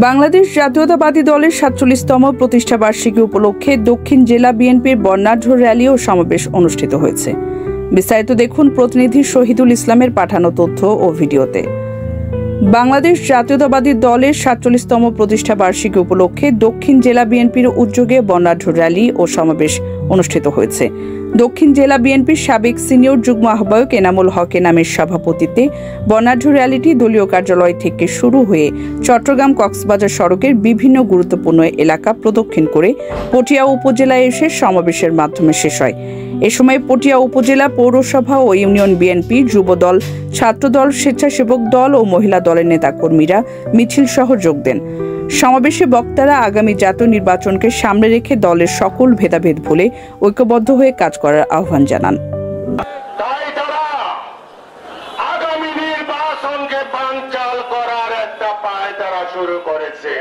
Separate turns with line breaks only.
বাংলাদেশ জাতীয়তাবাদী দলের ৪৭তম প্রতিষ্ঠাবার্ষিকী উপলক্ষে দক্ষিণ জেলা বিএনপির বর্ণাঢ্য র্যালি ও সমাবেশ অনুষ্ঠিত হয়েছে। বিস্তারিত দেখুন প্রতিনিধি শহীদুল ইসলামের পাঠানো তথ্য ও ভিডিওতে। বাংলাদেশ জাতীয়তাবাদী দলের ৪৭তম প্রতিষ্ঠাবার্ষিকী উপলক্ষে দক্ষিণ জেলা বিএনপির উদ্যোগে বর্ণাঢ্য র্যালি ও সমাবেশ অনুষ্ঠিত হয়েছে। দক্ষিণ জেলা বিএনপির সাবেক সিনিয়র যুগ্ম আহ্বায়ক এনামুল হক নামের সভাপতিত্বে বর্ণাঢ্য র্যালিটি দলীয় কার্যালয় থেকে শুরু হয়ে চট্টগ্রাম কক্সবাজার সড়কের বিভিন্ন গুরুত্বপূর্ণ এলাকা প্রদক্ষিণ করে পটিয়া উপজেলায় এসে সমাবেশের মাধ্যমে শেষ হয়। এ সময় পটিয়া উপজেলা পৌরসভা ও ইউনিয়ন বিএনপি, যুবদল, ছাত্রদল, স্বেচ্ছাসেবক দল ও মহিলা দলের নেতাকর্মীরা মিছিল সহ যোগ দেন। সমাবেশে বক্তারা আগামী জাতীয় নির্বাচনকে সামনে রেখে দলের সকল ভেদাভেদ ভুলে ঐক্যবদ্ধ হয়ে কাজ করার আহ্বান জানান।
আগামী নির্বাচনকে বানচাল করার একটা পায়তারা শুরু করেছে।